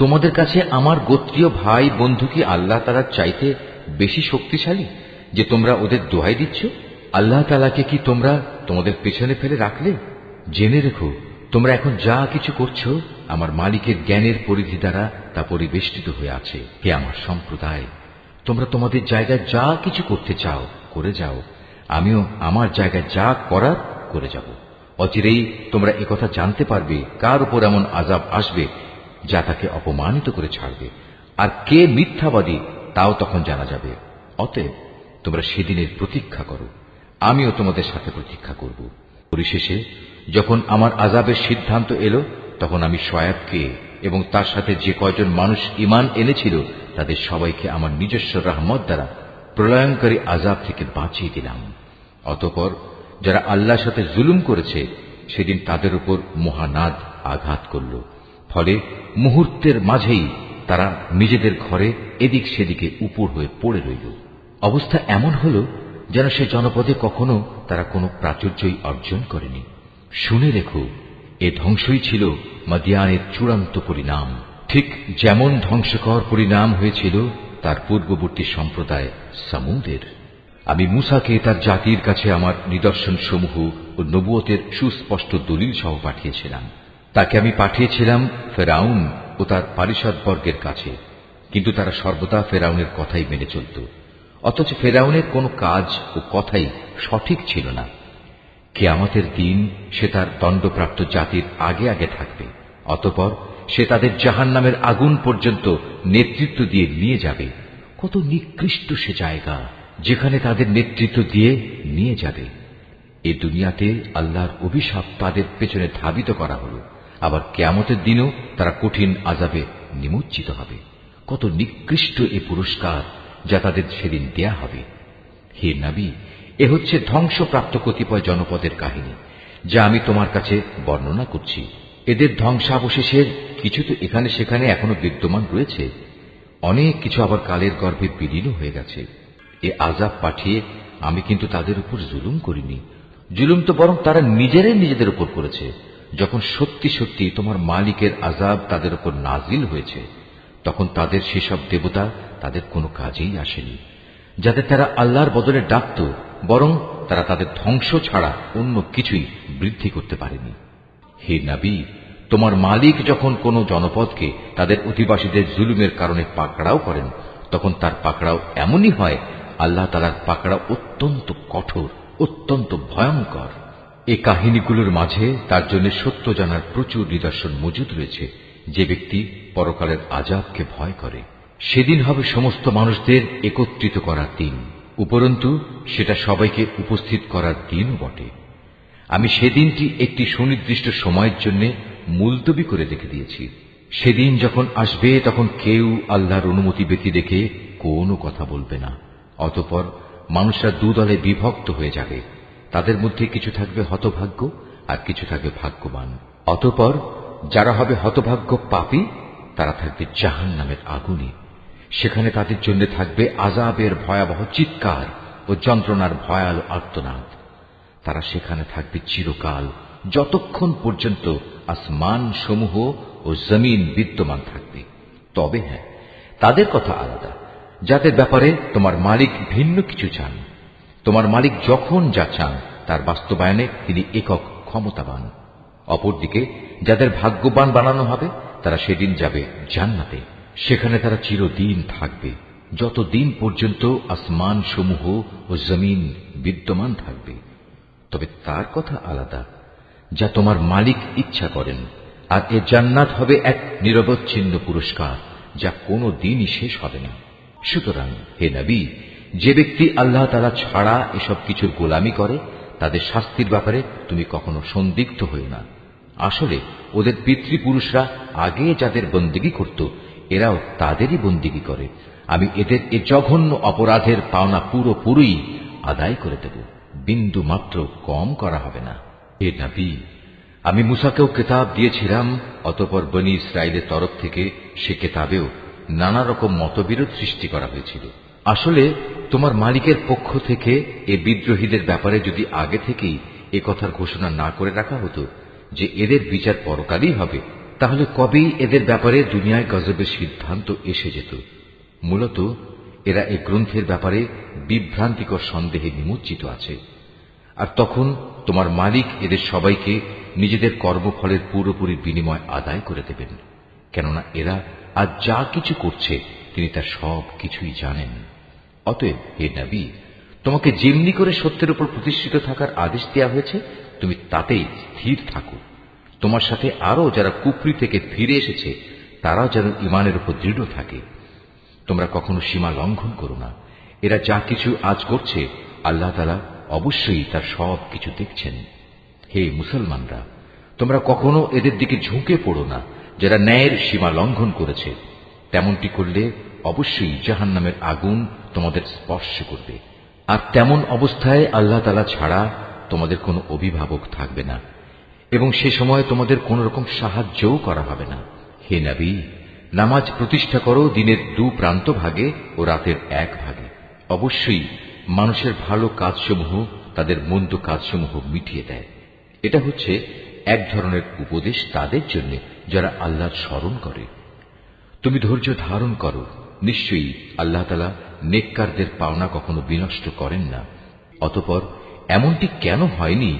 তোমাদের কাছে আমার গোত্রীয় ভাই বন্ধু কি আল্লাহ তাআলার চাইতে বেশি শক্তিশালী যে তোমরা ওদের দোহাই দিচ্ছ? আল্লাহ তাআলাকে কি তোমরা তোমাদের পেছনে ফেলে রাখলে? জেনে রেখো, তোমরা এখন যা কিছু করছো আমার মালিকের জ্ঞানের পরিধি দ্বারা তা পরিবেষ্টিত হয়ে আছে। হে আমার সম্প্রদায়, তোমরা তোমাদের জায়গায় যা কিছু করতে চাও করে যাও, আমিও আমার জায়গায় যা করার করে যাব। অচিরেই তোমরা একথা জানতে পারবে কার উপর এমন আযাব আসবে যা তাকে অপমানিত করে ছাড়বে, আর কে মিথ্যাবাদী তাও তখন জানা যাবে। অতএব তোমরা সেদিনের প্রতীক্ষা করো, আমিও তোমাদের সাথে প্রতীক্ষা করব। পরিশেষে যখন আমার আযাবের সিদ্ধান্ত এলো, তখন আমি শুআয়বকে এবং তার সাথে যে কয়জন মানুষ ঈমান এনেছিল তাদের সবাইকে আমার নিজস্ব রহমত দ্বারা প্রলয়ঙ্কারী আযাব থেকে বাঁচিয়ে দিলাম। অতঃপর যারা আল্লাহর সাথে জুলুম করেছে সেদিন তাদের উপর মহানাদ আঘাত করল, ফলে মুহূর্তের মাঝেই তারা নিজেদের ঘরে এদিক সেদিকে উপুড় হয়ে পড়ে রইল। অবস্থা এমন হল যেন সে জনপদে কখনো তারা কোনো প্রাচুর্যই অর্জন করেনি। শুনে রেখো, এ ধ্বংসই ছিল মাদিয়ানের চূড়ান্ত পরিণাম, ঠিক যেমন ধ্বংসকর পরিণাম হয়েছিল তার পূর্ববর্তী সম্প্রদায় সামুদের। আমি মূসাকে তার জাতির কাছে আমার নিদর্শন সমূহ ও নবুয়তের সুস্পষ্ট দলিল সহ পাঠিয়েছিলাম। তাকে আমি পাঠিয়েছিলাম ফেরাউন ও তার পারিষদবর্গের কাছে, কিন্তু তারা সর্বদা ফেরাউনের কথাই মেনে চলত। অথচ ফেরাউনের কোনো কাজ ও কথাই সঠিক ছিল না। কিয়ামতের দিন সে তার দণ্ডপ্রাপ্ত জাতির আগে আগে থাকবে, অতঃপর সে তাদের জাহান্নামের আগুন পর্যন্ত নেতৃত্ব দিয়ে নিয়ে যাবে। কত নিকৃষ্ট সে জায়গা যেখানে তাদের নেতৃত্ব দিয়ে নিয়ে যাবে। এ দুনিয়াতে আল্লাহর অভিশাপ তাদের পেছনে ধাবিত করা হল, আবার কিয়ামতের দিনও তারা কঠিন আযাবে নিমজ্জিত হবে। কত নিকৃষ্ট এ পুরস্কার যা তাদের সেদিন দেয়া হবে। হে নবী, এ হচ্ছে ধ্বংসপ্রাপ্ত কতিপয় জনপদের কাহিনী, যা আমি তোমার কাছে বর্ণনা করছি। এদের ধ্বংসাবশেষের কিছু তো এখানে সেখানে এখনো বিদ্যমান রয়েছে, অনেক কিছু আবার কালের গর্ভে বিলীন হয়ে গেছে। এ আযাব পাঠিয়ে আমি কিন্তু তাদের উপর জুলুম করিনি, জুলুম তো বরং তারা নিজেরাই নিজেদের উপর করেছে। যখন সত্যি সত্যি তোমার মালিকের আযাব তাদের উপর নাজিল হয়েছে, তখন তাদের সেসব দেবতা তাদের কোনো কাজেই আসেনি, যাদের তারা আল্লাহর বদলে ডাকত, বরং তারা তাদের ধ্বংস ছাড়া অন্য কিছুই বৃদ্ধি করতে পারেনি। হে নবী, তোমার মালিক যখন কোন জনপদকে তাদের অধিবাসীদের জুলুমের কারণে পাকড়াও করেন, তখন তার পাকড়াও এমনই হয়, আল্লাহ তাআলার পাকড়াও অত্যন্ত কঠোর, অত্যন্ত ভয়ঙ্কর। এই কাহিনীগুলোর মাঝে তার জন্য সত্য জানার প্রচুর নিদর্শন মজুদ রয়েছে। যে ব্যক্তি পরকালের আযাবকে ভয় করে, সেদিন হবে সমস্ত মানুষদের একত্রিত করার দিন, উপরন্তু সেটা সবাইকে উপস্থিত করার দিনও বটে। আমি সেদিনটি একটি সুনির্দিষ্ট সময়ের জন্য মুলতবি করে রেখে দিয়েছি। সেদিন যখন আসবে, তখন কেউ আল্লাহর অনুমতি ব্যতি রেখে কোনো কথা বলবে না। অতঃপর মানুষরা দুদলে বিভক্ত হয়ে যাবে, তাদের মধ্যে কিছু থাকবে হতভাগ্য আর কিছু থাকবে ভাগ্যবান। অতঃপর যারা হবে হতভাগ্য পাপী, তারা থাকবে জাহান্নামের আগুনে। সেখানে তাদের জন্য থাকবে আযাবের ভয়াবহ চিৎকার ও যন্ত্রণার ভয়াল আর্তনাদ। তারা সেখানে থাকবে চিরকাল, যতক্ষণ পর্যন্ত আসমান সমূহ ও জমিন বিদ্যমান থাকবে। তবে হ্যাঁ, তাদের কথা আলাদা, যাদের ব্যাপারে তোমার মালিক ভিন্ন কিছু চান। তোমার মালিক যখন যা চান তার বাস্তবায়নে তিনি একক ক্ষমতাবান। অপরদিকে যাদের ভাগ্যবান বানানো হবে, তারা সেদিন যাবে জান্নাতে। সেখানে তারা চিরদিন থাকবে, যতদিন পর্যন্ত আসমান সমূহ ও জমিন বিদ্যমান থাকবে। তবে তার কথা আলাদা, যা তোমার মালিক ইচ্ছা করেন। আর এ জান্নাত হবে এক নিরবচ্ছিন্ন পুরস্কার, যা কোনো দিনই শেষ হবে না। সুতরাং হে নবী, যে ব্যক্তি আল্লাহ তাআলা ছাড়া এসব কিছুর গোলামি করে, তাদের শাস্তির ব্যাপারে তুমি কখনো সন্দিগ্ধ হও না। আসলে ওদের পিতৃপুরুষরা আগে যাদের বন্দেগী করত, এরাও তাদেরই বন্দেগী করে। আমি এদের এ জঘন্য অপরাধের পাওনা পুরোপুরি আদায় করে দেব, বিন্দু মাত্র কম করা হবে না। হে নবী, আমি মুসাকেও কিতাব দিয়েছিলাম, অতঃপর বনী ইসরাইলের তরফ থেকে সে কিতাবেও নানা রকম মতবিরোধ সৃষ্টি করা হয়েছিল। আসলে তোমার মালিকের পক্ষ থেকে এ বিদ্রোহীদের ব্যাপারে যদি আগে থেকেই এ কথার ঘোষণা না করে রাখা হতো যে এদের বিচার পরকালই হবে, তাহলে কবেই এদের ব্যাপারে দুনিয়ায় গজবের সিদ্ধান্ত এসে যেত। মূলত এরা এই গ্রন্থের ব্যাপারে বিভ্রান্তিকর সন্দেহে নিমজ্জিত আছে। আর তখন তোমার মালিক এদের সবাইকে নিজেদের কর্মফলের পুরোপুরি বিনিময় আদায় করে দেবেন, কেননা এরা আজ যা কিছু করছে তিনি তার সব কিছুই জানেন। অতএব হে নবী, তোমাকে যেমনি করে সত্যের উপর প্রতিষ্ঠিত থাকার আদেশ দেওয়া হয়েছে, তুমি তাতেই স্থির থাকো। তোমার সাথে আরো যারা কুফরি থেকে ফিরে এসেছে, তারাও যেন ঈমানের উপর দৃঢ় থাকে। তোমরা কখনো সীমা লঙ্ঘন করো না। এরা যা কিছু আজ করছে, আল্লাহ তাআলা অবশ্যই তার সব কিছু দেখছেন। হে মুসলমানরা, তোমরা কখনো এদের দিকে ঝুঁকে পড়ো না যারা ন্যায়ের সীমা লঙ্ঘন করেছে। তেমনটি করলে অবশ্যই জাহান্নামের আগুন তোমাদের স্পর্শ করবে। আর তেমন অবস্থায় আল্লাহ তাআলা ছাড়া তোমাদের কোনো অভিভাবক থাকবে না, এবং সে সময় তোমাদের কোন রকম সাহায্যও করা হবে না। হে নবী, নামাজ প্রতিষ্ঠা করো দিনের 2 প্রান্ত ভাগে ও রাতের 1 ভাগে। অবশ্যই মানুষের ভালো কাজসমূহ তাদের মন্দ কাজসমূহ মিটিয়ে দেয়। এটা হচ্ছে এক ধরনের উপদেশ তাদের জন্য যারা আল্লাহর স্মরণ করে। তুমি ধৈর্য ধারণ করো, নিশ্চয়ই আল্লাহ তাআলা নেককারদের পাওনা কখনো বিনষ্ট করেন না। অতঃপর এমনটি কেন হয়নি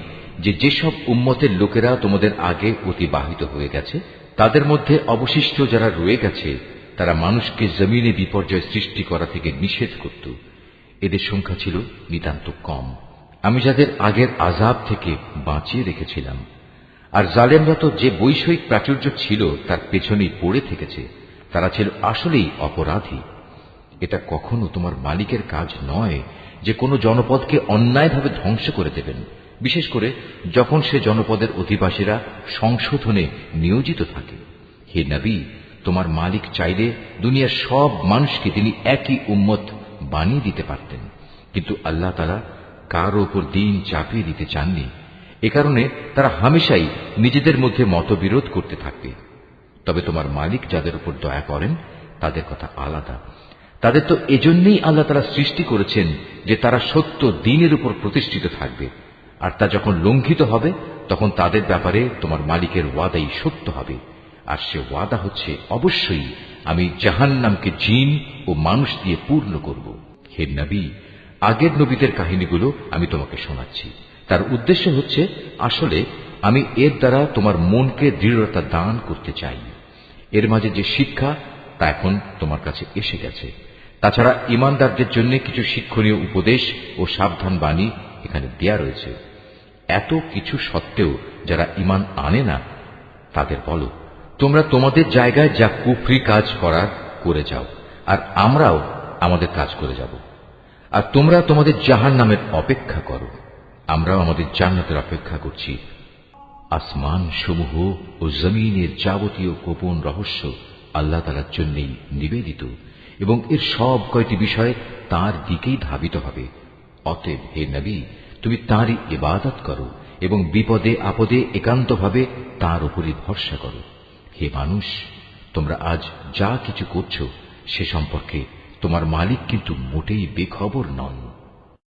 যে যেসব উম্মতের লোকেরা তোমাদের আগে অতিবাহিত হয়ে গেছে, তাদের মধ্যে অবশিষ্ট যারা রয়ে গেছে, তারা মানুষকে জমিনে বিপর্যয় সৃষ্টি করা থেকে নিষেধ করত। এদের সংখ্যা ছিল নিতান্ত কম। আমি যাদের আগের আযাব থেকে বাঁচিয়ে রেখেছিলাম। আর জালেমরা তো যে বৈষয়িক প্রাচুর্য ছিল তার পেছনেই পড়ে থেকেছে, তারা ছিল আসলেই অপরাধী। এটা কখনো তোমার মালিকের কাজ নয় যে কোনো জনপদকে অন্যায়ভাবে ধ্বংস করে দেবেন, বিশেষ করে যখন সে জনপদের অধিবাসীরা সংশোধনে নিয়োজিত থাকে। হে নবী, তোমার মালিক চাইলে দুনিয়ার সব মানুষকে তিনি একই উম্মত বানিয়ে দিতে পারতেন, কিন্তু আল্লাহ তাআলা কারো উপর দিন চাপিয়ে দিতে চাননি। এ কারণে তারা হামেশাই নিজেদের মধ্যে মতবিরোধ করতে থাকবে। তবে তোমার মালিক যাদের উপর দয়া করেন তাদের কথা আলাদা। তাদের তো এজন্যই আল্লাহ তাআলা সৃষ্টি করেছেন যে তারা সত্য দ্বীনের উপর প্রতিষ্ঠিত থাকবে, আর তা যখন লঙ্ঘিত হবে তখন তাদের ব্যাপারে তোমার মালিকের ওয়াদাই সত্য হবে। আর সে ওয়াদা হচ্ছে, অবশ্যই আমি জাহান্নামকে জিন ও মানুষ দিয়ে পূর্ণ করব। হে নবী, আগের নবীদের কাহিনীগুলো আমি তোমাকে শোনাচ্ছি। তার উদ্দেশ্য হচ্ছে, আসলে আমি এর দ্বারা তোমার মনকে দৃঢ়তা দান করতে চাই। এর মাঝে যে শিক্ষা তা এখন তোমার কাছে এসে গেছে। তাছাড়া ঈমানদারদের জন্য কিছু শিক্ষণীয় উপদেশ ও সাবধান বাণী এখানে দেয়া রয়েছে। এত কিছু সত্ত্বেও যারা ঈমান আনে না তাদের বলো, তোমরা তোমাদের জায়গায় যা কুফরি কাজ করার করে যাও, আর আমরাও আমাদের কাজ করে যাব। আর তোমরা তোমাদের জাহান্নামের অপেক্ষা করো, আমরাও আমাদের জান্নাতের অপেক্ষা করছি। আসমান সমূহ ও জমিনের যাবতীয় গোপন রহস্য আল্লাহ তাআলার জন্যই নিবেদিত, এবং এর সব কয়টি বিষয় তাঁর দিকেই ধাবিত হবে। অতএব হে নবী, তুমি তাঁরই ইবাদত করো এবং বিপদে আপদে একান্তভাবে তাঁর উপরই ভরসা করো। হে মানুষ, তোমরা আজ যা কিছু করছো সে সম্পর্কে তোমার মালিক কিন্তু মোটেই বেখবর নন।